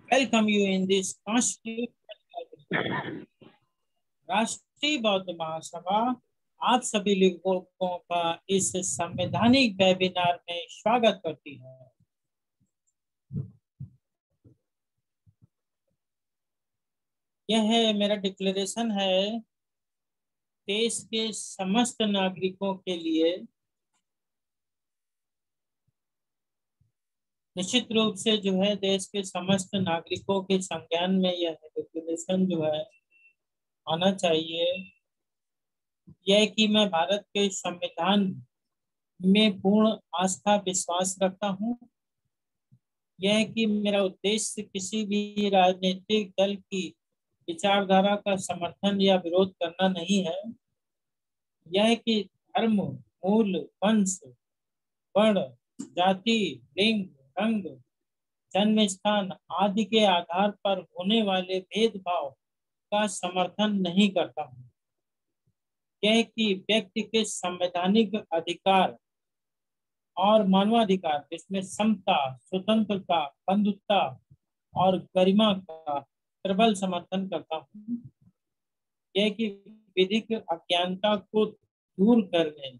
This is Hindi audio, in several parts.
welcome you in this राष्ट्रीय बौद्ध महासभा आप सभी लोगों का इस संवैधानिक वेबिनार में स्वागत करती है। यह मेरा डिक्लेरेशन है देश के समस्त नागरिकों के लिए। निश्चित रूप से जो है देश के समस्त नागरिकों के संज्ञान में यह डिक्लेरेशन जो है आना चाहिए। यह कि मैं भारत के संविधान में पूर्ण आस्था विश्वास रखता हूँ। यह कि मेरा उद्देश्य किसी भी राजनीतिक दल की विचारधारा का समर्थन या विरोध करना नहीं है। यह कि धर्म, मूल, वंश, वर्ण, जाति, लिंग, रंग, जन्म स्थान आदि के आधार पर होने वाले भेदभाव का समर्थन नहीं करता हूँ। यह कि व्यक्ति के संवैधानिक अधिकार और मानवाधिकार जिसमें समता, स्वतंत्रता, बंधुत्ता और गरिमा का प्रबल समर्थन करता हूँ। यह कि विधिक अज्ञानता को दूर करने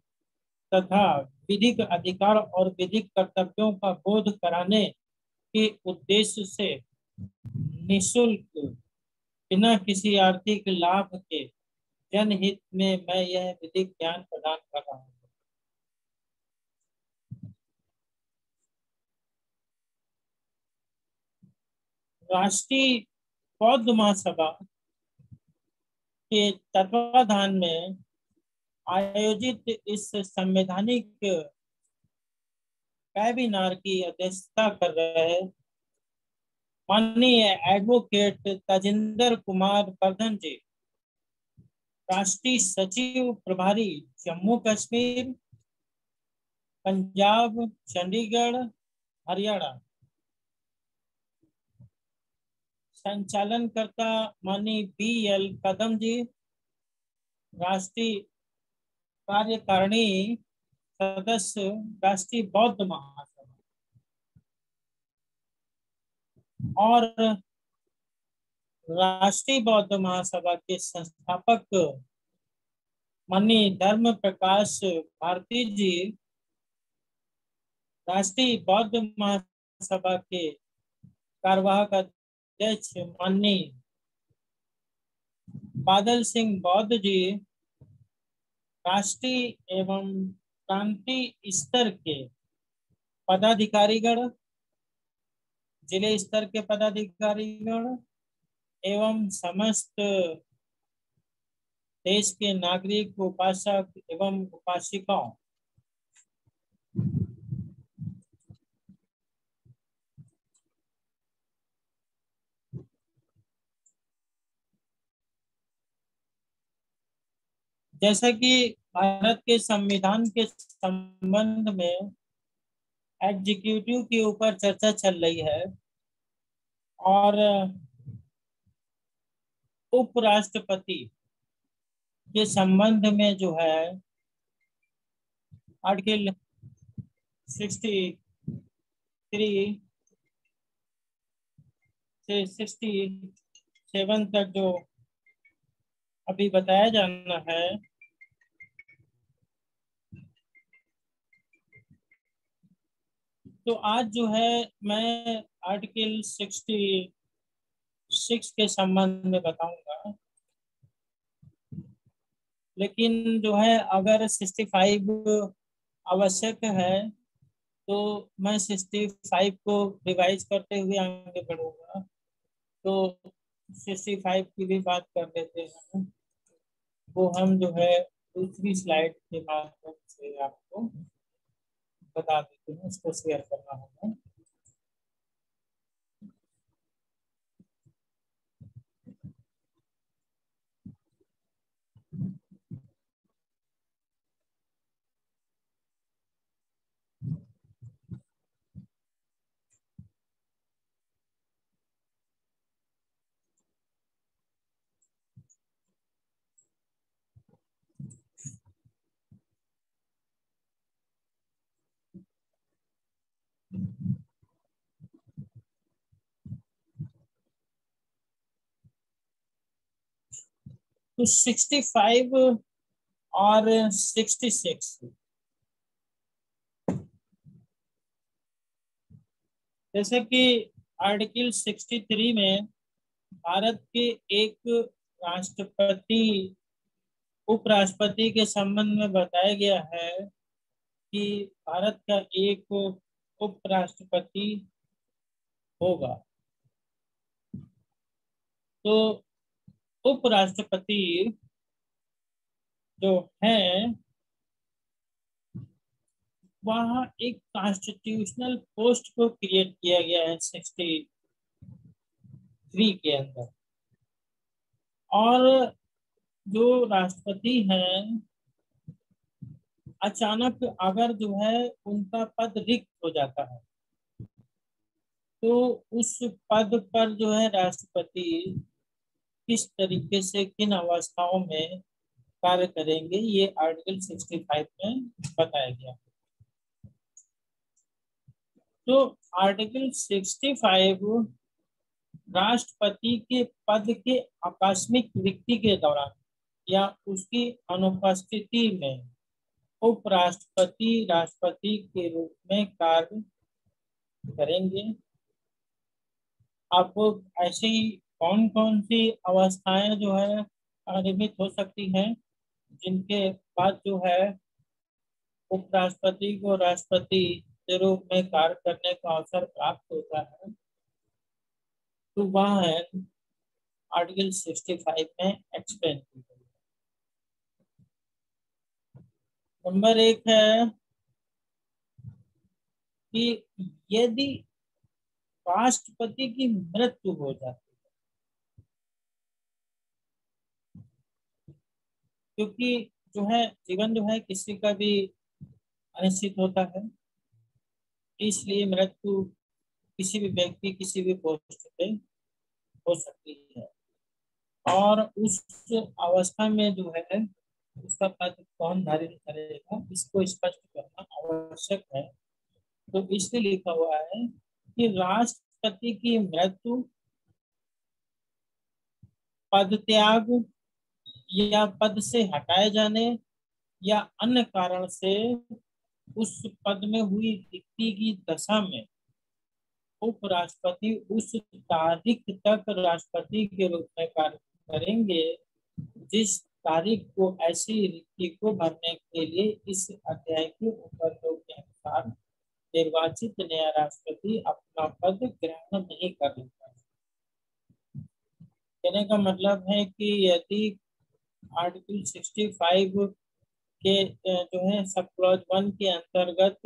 तथा विधिक अधिकार और विधिक कर्तव्यों का बोध कराने के उद्देश्य से निःशुल्क बिना किसी आर्थिक लाभ के जनहित में मैं यह विधिक ज्ञान प्रदान कर रहा हूँ। राष्ट्रीय बौद्ध महासभा के तत्वाधान में आयोजित इस संवैधानिक वेबिनार की अध्यक्षता कर रहे माननीय एडवोकेट तजिंदर कुमार वर्धन जी, राष्ट्रीय सचिव प्रभारी जम्मू कश्मीर, पंजाब, चंडीगढ़, हरियाणा। संचालनकर्ता माननीय BL कदम जी, राष्ट्रीय कार्यकारिणी सदस्य राष्ट्रीय बौद्ध महासभा, और राष्ट्रीय बौद्ध महासभा के संस्थापक माननीय धर्म प्रकाश भारती जी, राष्ट्रीय बौद्ध महासभा के कार्यवाहक अध्यक्ष माननीय बादल सिंह बौद्ध जी, राष्ट्रीय एवं प्रांतीय स्तर के पदाधिकारीगण, जिले स्तर के पदाधिकारीगण एवं समस्त देश के नागरिक, उपासक एवं उपासिकाओं, जैसा कि भारत के संविधान के संबंध में एग्जीक्यूटिव के ऊपर चर्चा चल रही है और उपराष्ट्रपति के संबंध में जो है आर्टिकल 63 से 67 तक जो अभी बताया जाना है, तो आज जो है मैं आर्टिकल 66 के संबंध में बताऊंगा। लेकिन जो है अगर 65 आवश्यक है तो मैं 65 को रिवाइज करते हुए आगे बढ़ूंगा। तो 65 की भी बात कर लेते हैं। वो हम जो है दूसरी स्लाइड के माध्यम से आपको बता देते हैं, इसको शेयर करना होगा। तो 65 और 66, जैसे कि आर्टिकल 63 में भारत के एक राष्ट्रपति उपराष्ट्रपति के संबंध में बताया गया है कि भारत का एक उपराष्ट्रपति होगा। तो उपराष्ट्रपति जो है वहाँ एक कॉन्स्टिट्यूशनल पोस्ट को क्रिएट किया गया है 63 के अंदर। और जो राष्ट्रपति हैं अचानक अगर जो है उनका पद रिक्त हो जाता है तो उस पद पर जो है राष्ट्रपति किस तरीके से किन अवस्थाओं में कार्य करेंगे, ये आर्टिकल 65 में बताया गया। तो आर्टिकल 65 राष्ट्रपति के पद के आकस्मिक रिक्ति के दौरान या उसकी अनुपस्थिति में उपराष्ट्रपति राष्ट्रपति के रूप में कार्य करेंगे। आपको ऐसी कौन कौन सी अवस्थाएं जो है निर्मित हो सकती हैं जिनके बाद जो है उपराष्ट्रपति को राष्ट्रपति के रूप में कार्य करने का अवसर प्राप्त होता है, तो वह है आर्टिकल 65 में एक्सप्लेन की गई। नंबर 1 है कि यदि राष्ट्रपति की मृत्यु हो जाती है, क्योंकि जो है जीवन जो है किसी का भी अनिश्चित होता है, इसलिए मृत्यु किसी भी व्यक्ति किसी भी पोस्ट पे हो सकती है। और उस अवस्था में जो है उसका पद कौन धारण करेगा इसको स्पष्ट करना आवश्यक है। तो इसलिए लिखा हुआ है कि राष्ट्रपति की मृत्यु, पद त्याग या पद से हटाए जाने या अन्य कारण से उस पद में हुई रिक्ति की दशा में उपराष्ट्रपति उस तारीख तक राष्ट्रपति के रूप में कार्य करेंगे जिस तारीख को ऐसी रिक्ति को भरने के लिए इस अध्याय के उपबंधों के अनुसार निर्वाचित नया राष्ट्रपति अपना पद ग्रहण नहीं कर लेता। कहने का मतलब है कि यदि आर्टिकल 65 के जो है सब क्लॉज 1 के अंतर्गत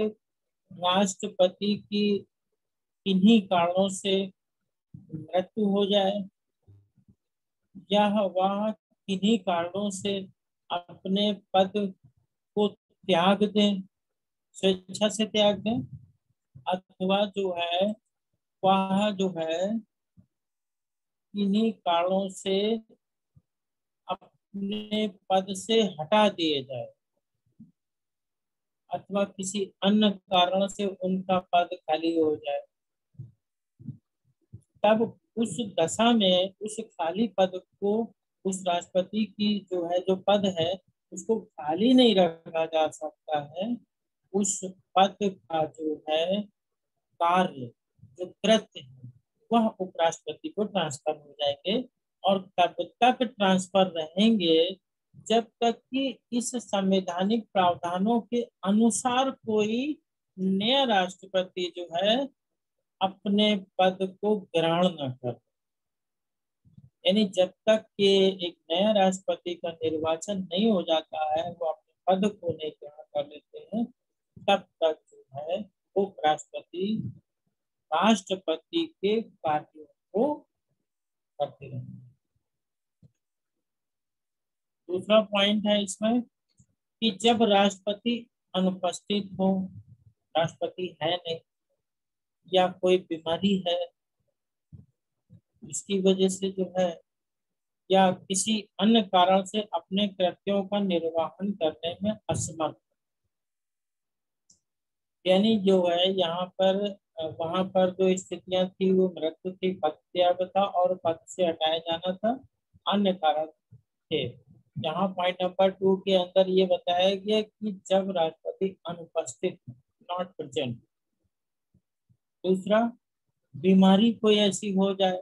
राष्ट्रपति की किन्हीं कारणों से मृत्यु हो जाए या वह किन्हीं कारणों से अपने पद को त्याग दें, स्वेच्छा से त्याग दें, अथवा जो है वह जो है किन्हीं कारणों से अपने पद से हटा दिए जाए अथवा किसी अन्य कारण से उनका पद खाली हो जाए, तब उस दशा में उस खाली पद को उस राष्ट्रपति की जो है जो पद है उसको खाली नहीं रखा जा सकता है। उस पद का जो है कार्य जो कृत्य है वह उपराष्ट्रपति को ट्रांसफर हो जाएंगे और तब तक ट्रांसफर रहेंगे जब तक कि इस संवैधानिक प्रावधानों के अनुसार कोई नया राष्ट्रपति जो है अपने पद को ग्रहण न कर। यानी जब तक कि एक नया राष्ट्रपति का निर्वाचन नहीं हो जाता है वो अपने पद को नहीं ग्रहण कर लेते हैं, तब तक जो है उपराष्ट्रपति राष्ट्रपति के कार्यों को करते रहेंगे। दूसरा पॉइंट है इसमें कि जब राष्ट्रपति अनुपस्थित हो, राष्ट्रपति है नहीं या कोई बीमारी है इसकी वजह से जो है या किसी अन्य कारण से अपने कृत्यों का निर्वहन करने में असमर्थ, यानी जो है यहाँ पर वहां पर जो स्थितियां थी वो मृत्यु थी, पद त्याग था और पद से हटाया जाना था, अन्य कारण थे। यहाँ पॉइंट नंबर 2 के अंदर ये बताया गया कि जब राष्ट्रपति अनुपस्थित, नॉट प्रेजेंट। दूसरा, बीमारी कोई ऐसी हो जाए,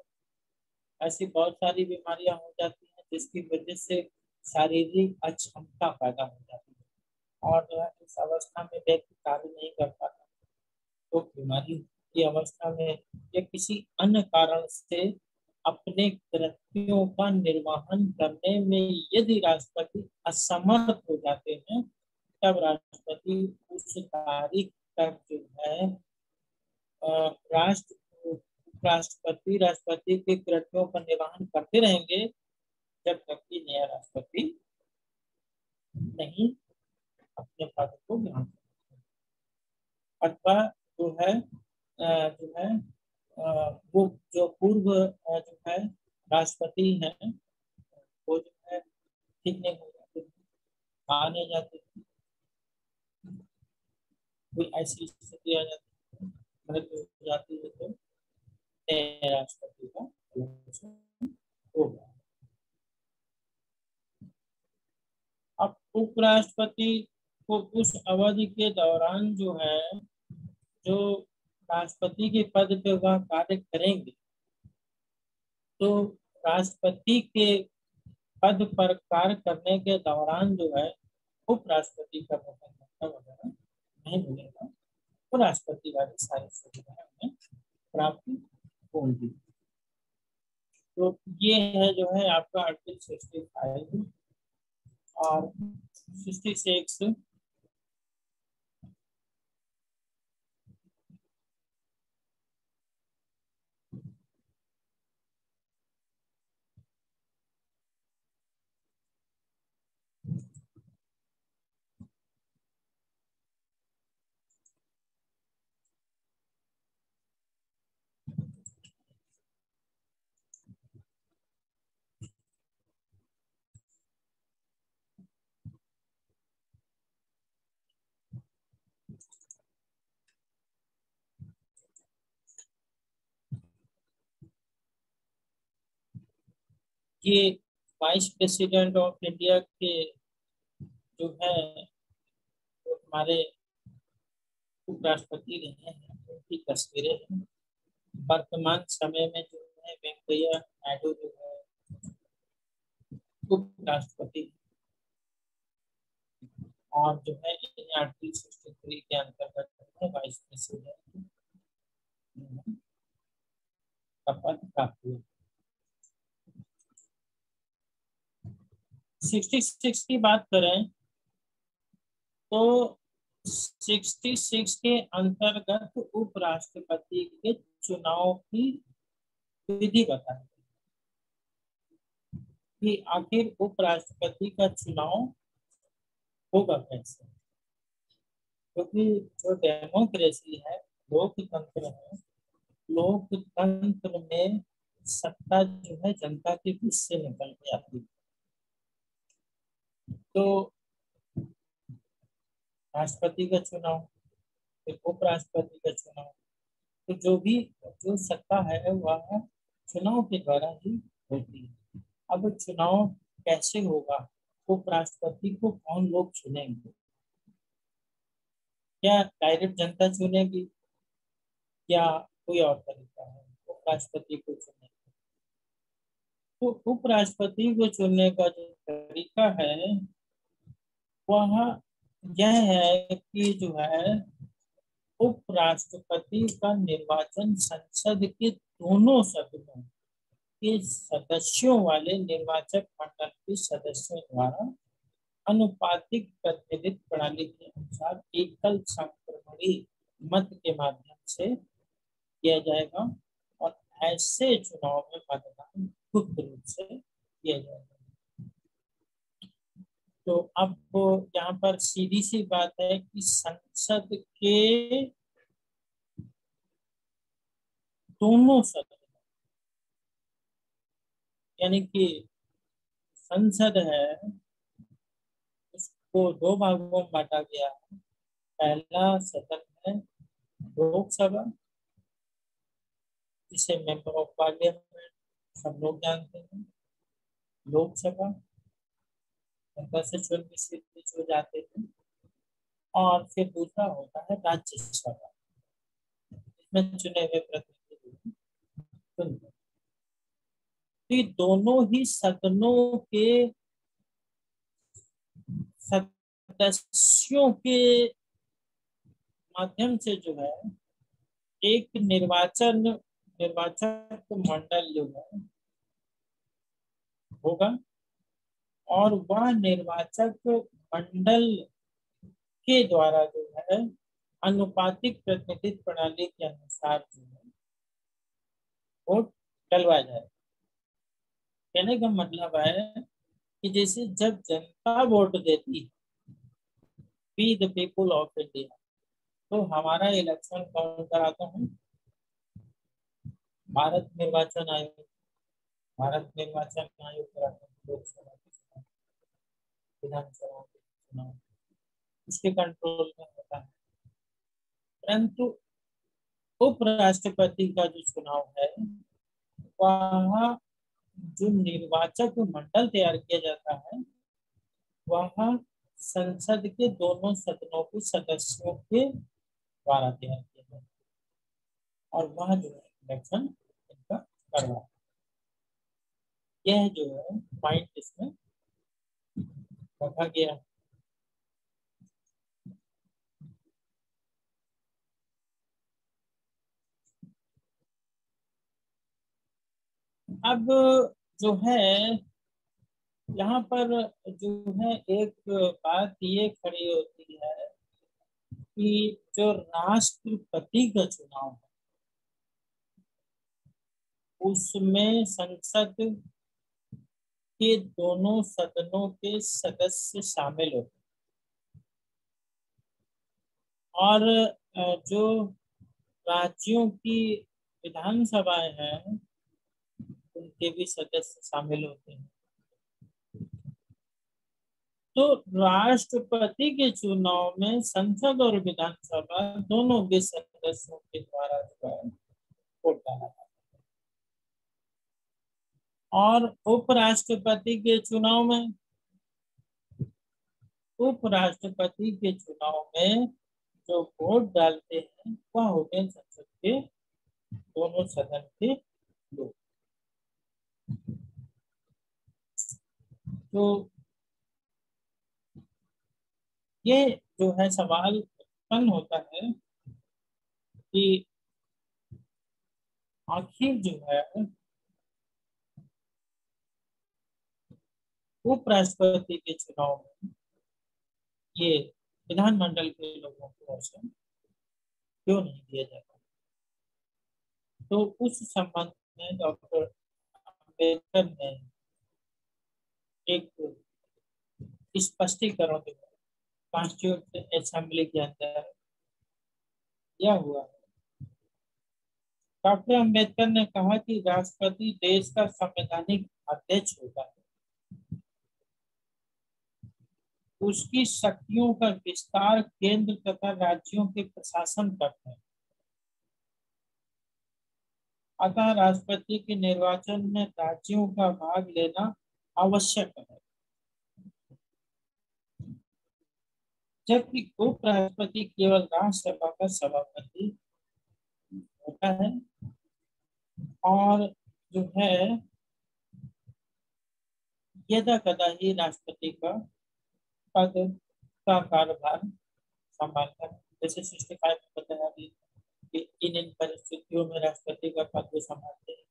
ऐसी बहुत सारी बीमारियां हो जाती हैं जिसकी वजह से शारीरिक अक्षमता पैदा हो जाती है और इस अवस्था में व्यक्ति कार्य नहीं कर पाता, तो बीमारी की अवस्था में या किसी अन्य कारण से अपने कृत्यों का निर्वहन करने में यदि राष्ट्रपति असमर्थ हो जाते हैं, तब राष्ट्रपति उस तारीख तक जो है राष्ट्रपति के कृत्यों का निर्वहन करते रहेंगे जब तक कि नया राष्ट्रपति नहीं अपने पद को ग्रहण करते, अथवा जो है वो जो पूर्व जो है राष्ट्रपति हैं वो जो है ठीक नहीं हो जाते, माने जाते, कोई ऐसी स्थिति आ जाती है, मृत्यु हो जाती है, तो नए राष्ट्रपति का इलेक्शन होगा। अब उपराष्ट्रपति को उस अवधि के दौरान जो है, जो राष्ट्रपति के पद पे वह कार्य करेंगे, तो राष्ट्रपति के पद पर कार्य करने के दौरान जो है उपराष्ट्रपति का मतलब वगैरह नहीं मिलेगा, तो राष्ट्रपति वाली सारी सुविधाएं हमें प्राप्त होंगी। तो ये है जो है आपका आर्टिकल 65 और 66 ये वाइस प्रेसिडेंट ऑफ इंडिया के जो है जो हमारे उपराष्ट्रपति रहे हैं उनकी तस्वीरें हैं। वर्तमान समय में जो है वेंकैया नायडू जो है उपराष्ट्रपति और जो है आर्टिकल 63 के अंतर्गत वाइस प्रेसिडेंट का पद प्राप्त हुआ। 66 की बात करें तो 66 के अंतर्गत उपराष्ट्रपति के चुनाव की विधि बताई कि आखिर उपराष्ट्रपति का चुनाव होगा कैसे, क्योंकि जो डेमोक्रेसी है, लोकतंत्र है, लोकतंत्र में सत्ता जो है जनता के बीच से निकल के आती है। तो राष्ट्रपति का चुनाव, फिर उपराष्ट्रपति का चुनाव, तो जो सत्ता है वह चुनाव के द्वारा ही होती है। अब चुनाव कैसे होगा, उपराष्ट्रपति को कौन लोग चुनेंगे, क्या डायरेक्ट जनता चुनेगी या कोई और तरीका है उपराष्ट्रपति को चुनने का? तो उपराष्ट्रपति को चुनने का जो तरीका है वह यह है कि जो है उपराष्ट्रपति का निर्वाचन संसद के दोनों सदनों के सदस्यों वाले निर्वाचक मंडल के सदस्यों द्वारा अनुपातिक प्रतिनिधित्व प्रणाली के अनुसार एकल संक्रमणी मत के माध्यम से किया जाएगा और ऐसे चुनाव में मतदान गुप्त रूप से किया जाएगा। तो अब यहाँ पर सीधी सी बात है कि संसद के दोनों सदन, यानी कि संसद है उसको दो भागों में बांटा गया है। पहला सदन है लोकसभा, जिसे मेंबर ऑफ पार्लियामेंट सब लोग जानते हैं, लोकसभा। 10 से चुन हो जाते हैं। और फिर दूसरा होता है राज्यसभा, इसमें चुने हुए प्रतिनिधि चुनते हैं। तो ये दोनों ही सदनों के सदस्यों के माध्यम से जो है एक निर्वाचक मंडल जो है होगा, और वह निर्वाचक मंडल के द्वारा जो है अनुपातिक प्रतिनिधित्व प्रणाली के अनुसार जो है वोट डलवाया जाए। कहने का मतलब है कि जैसे जब जनता वोट देती है, we the people of India, तो हमारा इलेक्शन कौन कराता है? भारत निर्वाचन आयोग। भारत निर्वाचन आयोग कराता है लोकसभा के चुनाव, विधानसभा के चुनाव, उसके कंट्रोल में होता है। परंतु उपराष्ट्रपति का जो चुनाव है, वह जो निर्वाचक मंडल तैयार किया जाता है, वह संसद के दोनों सदनों के सदस्यों के द्वारा तैयार किया जाता है, और वह जो है इलेक्शन इनका करवा। यह जो है पॉइंट इसमें रखा गया। अब जो है यहाँ पर जो है एक बात ये खड़ी होती है कि जो राष्ट्रपति का चुनाव है, उसमें संसद के दोनों सदनों के सदस्य शामिल होते हैं, और जो राज्यों की विधानसभाएं हैं उनके भी सदस्य शामिल होते हैं। तो राष्ट्रपति के चुनाव में संसद और विधानसभा दोनों के सदस्यों के द्वारा जो है वोट डाला जाता है। और उपराष्ट्रपति के चुनाव में जो वोट डालते हैं वह होते हैं संसद के दोनों सदन के लोग। तो ये जो है सवाल उत्पन्न होता है कि आखिर जो है उपराष्ट्रपति के चुनाव में ये विधानमंडल के लोगों को अवसर क्यों नहीं दिया जाता? तो उस संबंध में डॉक्टर अम्बेडकर ने एक स्पष्टीकरण दिया कॉन्स्टिट्यूंट असेंबली के अंदर दिया हुआ है। डॉक्टर अम्बेडकर ने कहा कि राष्ट्रपति देश का संवैधानिक अध्यक्ष होता है, उसकी शक्तियों का विस्तार केंद्र तथा राज्यों के प्रशासन करते हैं। अतः राष्ट्रपति के निर्वाचन में राज्यों का भाग लेना आवश्यक है, जबकि उपराष्ट्रपति केवल राज्यसभा का सभापति होता है और जो है यदा कदा ही राष्ट्रपति का पद का कार्यभार संभालता है। जैसे 65 में बताया कि इन परिस्थितियों में राष्ट्रपति का पद भी संभालते हैं,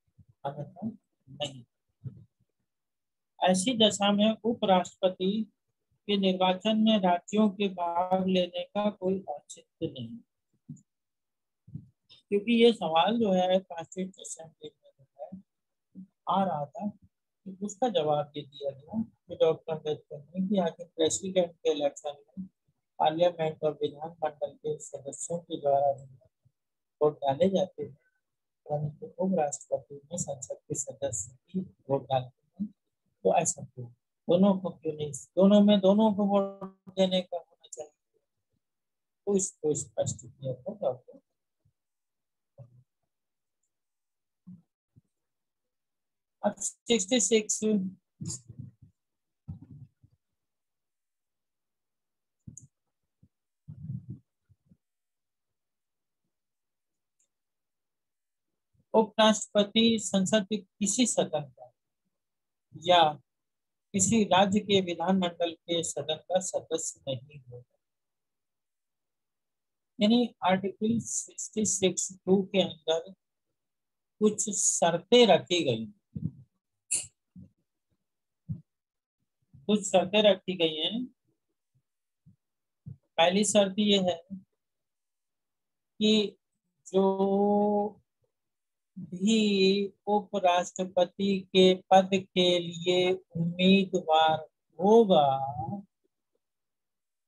अन्यथा नहीं। ऐसी दशा में उपराष्ट्रपति के निर्वाचन में राज्यों के भाग लेने का कोई औचित्य नहीं, क्योंकि ये सवाल जो है कॉन्स्टिट्यूंट असेंबली में आ रहा था। तो उसका जवाब ये दिया गया कि डॉक्टर अम्बेडकर ने कि आखिर प्रेसिडेंट के इलेक्शन में पार्लियामेंट और विधानमंडल के सदस्यों के द्वारा वोट डाले जाते हैं, परंतु उपराष्ट्रपति में संसद के सदस्य ही वोट डालते हैं। तो ऐसा क्यों? दोनों को क्यों नहीं? दोनों को वोट देने का होना चाहिए। तो इसको स्पष्ट किया था डॉक्टर। अब 66 उपराष्ट्रपति संसद के किसी सदन का या किसी राज्य के विधानमंडल के सदन का सदस्य नहीं होगा। यानी आर्टिकल 66(2) के अंदर कुछ शर्तें रखी गई, कुछ शर्तें रखी गई हैं। पहली शर्त ये है कि जो भी उपराष्ट्रपति के पद के लिए उम्मीदवार होगा,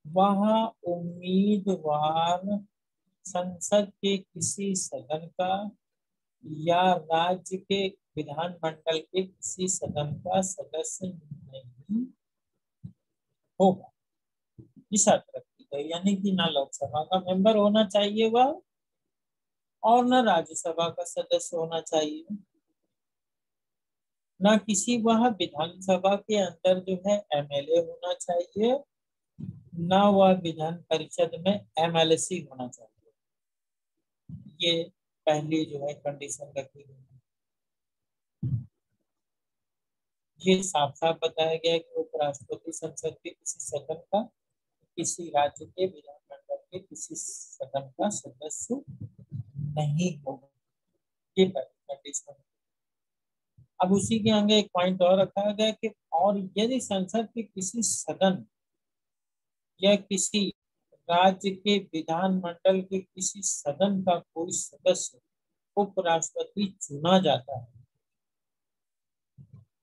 वह उम्मीदवार संसद के किसी सदन का या राज्य के विधानमंडल के किसी सदन का सदस्य नहीं होगा। इस शर्त रखी गई, यानी कि ना लोकसभा का मेंबर होना चाहिए वह, और न राज्यसभा का सदस्य होना चाहिए, न किसी वह विधानसभा के अंदर जो है एमएलए होना चाहिए, न वह विधान परिषद में एमएलसी होना चाहिए। ये पहली जो है कंडीशन रखी गई है। ये साफ साफ बताया गया है कि उपराष्ट्रपति संसद के किसी सदन का, किसी राज्य के विधानमंडल के किसी सदन का सदस्य नहीं होगा। ये पहली कंडीशन। अब उसी के आगे एक पॉइंट और रखा गया कि और यदि संसद के किसी सदन या किसी राज्य के विधानमंडल के किसी सदन का कोई सदस्य उपराष्ट्रपति चुना जाता है,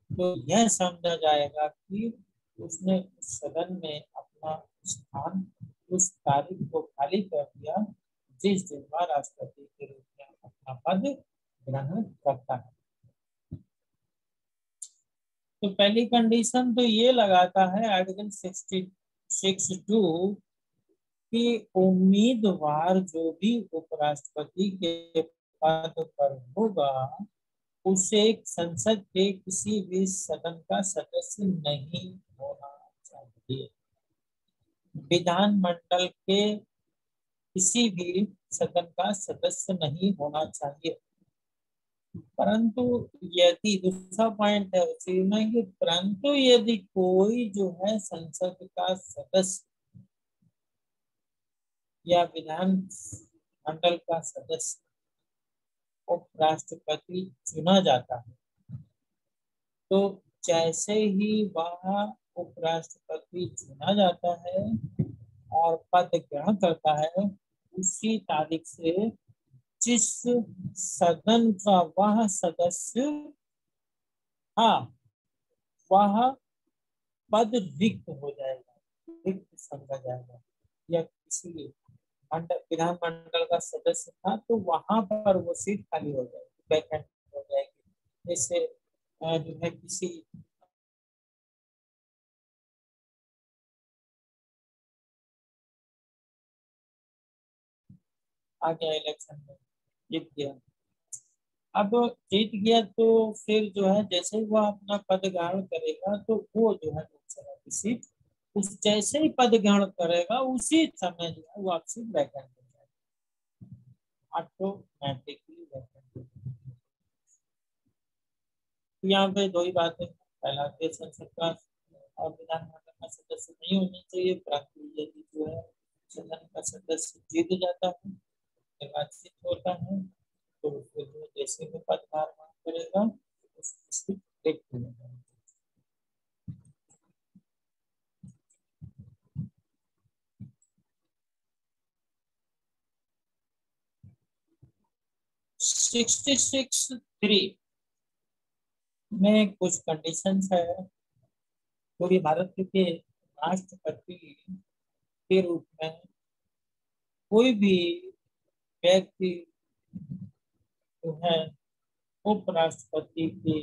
तो यह समझा जाएगा कि उसने उस सदन में अपना स्थान उस तारीख को खाली कर दिया जिस दिन वह राष्ट्रपति के रूप में अपना पद ग्रहण करता है। तो पहली कंडीशन तो ये लगाता है आर्टिकल 66(2) कि उम्मीदवार जो भी उपराष्ट्रपति के पद पर होगा उसे संसद के किसी भी सदन का सदस्य नहीं होना चाहिए, विधानमंडल के किसी भी सदन का सदस्य नहीं होना चाहिए। परंतु यदि दूसरा पॉइंट है उसी में कि परंतु यदि कोई जो है संसद का सदस्य या विधान मंडल का सदस्य उपराष्ट्रपति चुना जाता है, तो जैसे ही वह उपराष्ट्रपति चुना जाता है और पद ग्रहण करता है, उसी तारीख से जिस सदन का वह सदस्य, हाँ, वह पद रिक्त हो जाएगा, रिक्त समझा जाएगा। या किसी विधानमंडल का सदस्य था तो वहां पर वो सीट खाली हो जाएगी, वैकेंट हो जाएगी। जैसे जो है किसी आ गया इलेक्शन में, जीत गया। अब जीत गया तो फिर जो है जैसे ही वो अपना पद ग्रहण करेगा तो वो जो है लोकसभा की सीट उस जैसे ही पद ग्रहण करेगा उसी समय जो है वो आप सीट वैकेंट हो जाएगी, ऑटोमेटिकली वैकेंट। यहाँ पे दो ही बातें, पहला के संसद का और विधानमंडल का सदस्य नहीं होना चाहिए, परंतु यदि जो है सदन का सदस्य जीत जाता है, निर्वाचित होता है, तो फिर जैसे में पदभार करेगा उसकी सीट हो जाएगी। 66(3) में कुछ कंडीशंस है। पूरी भारत के राष्ट्रपति के रूप में कोई भी व्यक्ति जो है उपराष्ट्रपति के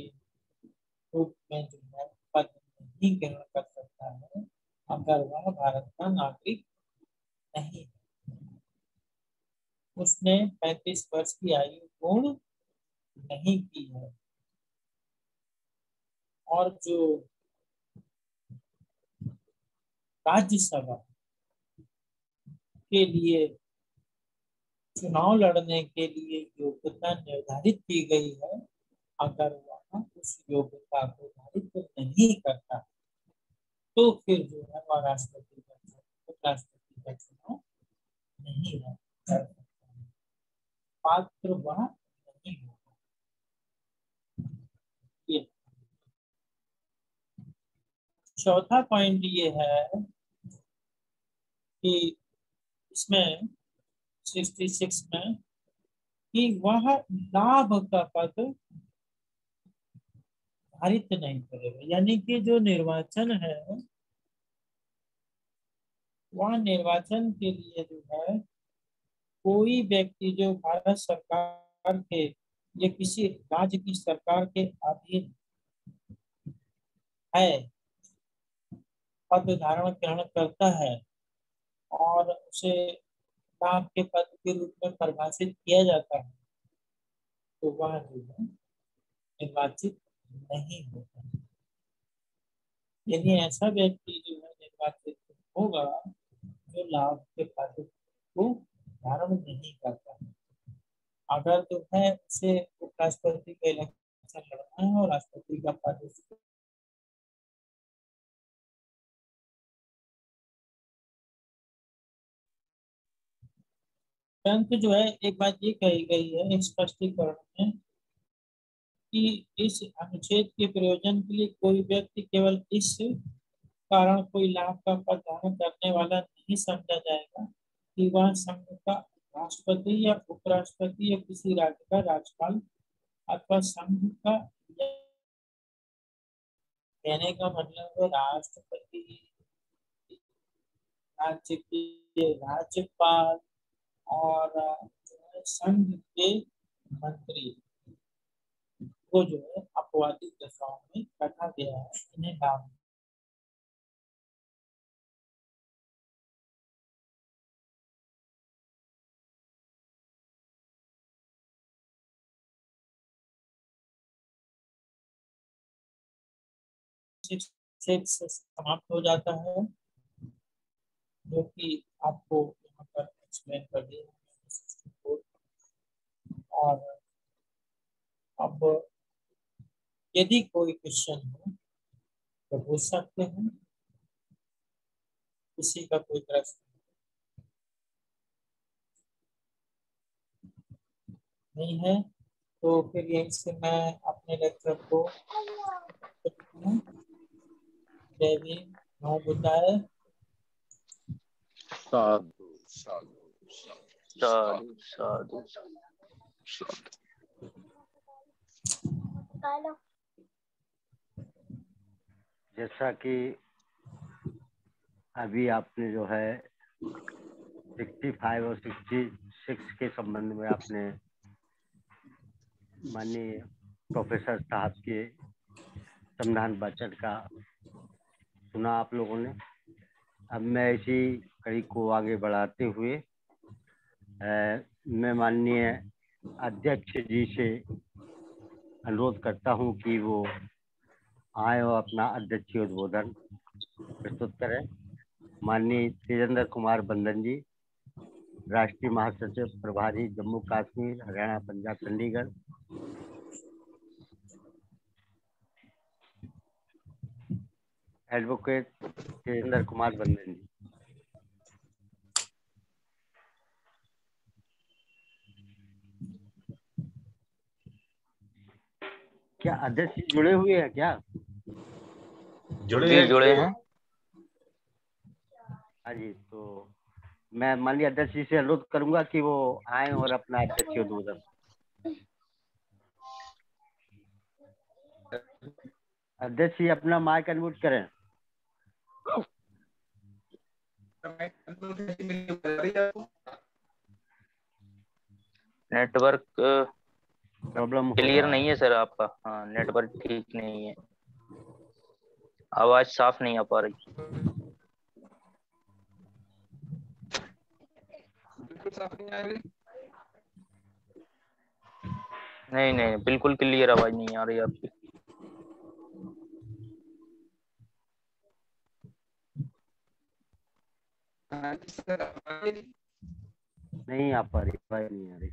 रूप में जो है पद नहीं ग्रहण कर सकता है अगर वह भारत का नागरिक नहीं है, उसने 35 वर्ष की आयु पूर्ण नहीं की है, और जो राज्यसभा के लिए चुनाव लड़ने के लिए योग्यता निर्धारित की गई है, अगर वह उस योग्यता को निर्धारित नहीं करता तो फिर जो है वह राष्ट्रपति का चुनाव नहीं कर सकता, पात्र वह नहीं होगा। ये चौथा पॉइंट ये है कि इसमें 66 में कि वह लाभ का पद धारित नहीं करेगा, यानी कि जो निर्वाचन है वह निर्वाचन के लिए जो है कोई व्यक्ति जो भारत सरकार के या किसी राज्य की सरकार के अधीन है, पद धारण ग्रहण करता है और उसे लाभ के पद के रूप में परिभाषित किया जाता है, तो वह जो है निर्वाचित नहीं होता। यदि ऐसा व्यक्ति जो है निर्वाचित होगा जो लाभ के पद को धारण नहीं करता है, अगर जो है उसे उपराष्ट्रपति का इलेक्शन लड़ना है और राष्ट्रपति का पद परंतु जो है एक बात ये कही गई है स्पष्टीकरण में कि इस अनुच्छेद के प्रयोजन के लिए कोई व्यक्ति केवल इस कारण कोई लाभ का पद धारण करने वाला नहीं समझा जाएगा कि वह संघ का राष्ट्रपति या उपराष्ट्रपति या किसी राज्य का राज्यपाल अथवा संघ का, कहने का मतलब है राष्ट्रपति, राज्य के राज्यपाल और संघ के मंत्री को जो है अपवादित दशाओं में रखा गया है, इन्हें लाभ। से समाप्त हो जाता है, जो कि आपको यहाँ पर एक्सप्लेन कर दिया है। और अब यदि कोई क्वेश्चन हो तो पूछ सकते हैं, किसी का कोई प्रश्न नहीं है तो फिर यहीं से मैं अपने लेक्चर को जय भीम, नमो बुद्धाय। साधु साधु साधु साधु साधु। जैसा कि अभी आपने जो है 65 और 66 के संबंध में आपने माननीय प्रोफेसर साहब के संविधान वाचन का सुना आप लोगों ने। अब मैं इसी कड़ी को आगे बढ़ाते हुए मैं माननीय अध्यक्ष जी से अनुरोध करता हूं कि वो आए और अपना अध्यक्षीय उद्बोधन प्रस्तुत करें। माननीय तेजेंद्र कुमार बंदन जी, राष्ट्रीय महासचिव प्रभारी जम्मू कश्मीर हरियाणा पंजाब चंडीगढ़। एडवोकेट तेजेंद्र कुमार बंदन जी। क्या अध्यक्ष जी जुड़े हुए हैं क्या? जुड़े हैं। हाँ जी, तो मैं माननीय अध्यक्ष जी से अनुरोध करूंगा कि वो आए और अपना अध्यक्षीय उद्बोधन। अध्यक्ष जी अपना माइक अनम्यूट करें। नेटवर्क प्रॉब्लम क्लियर नहीं है सर आपका। हाँ, नेटवर्क ठीक नहीं है, आवाज साफ नहीं आ पा रही। नहीं नहीं, बिल्कुल क्लियर आवाज नहीं आ रही आपकी। नहीं आ पा रही, आवाज नहीं आ रही।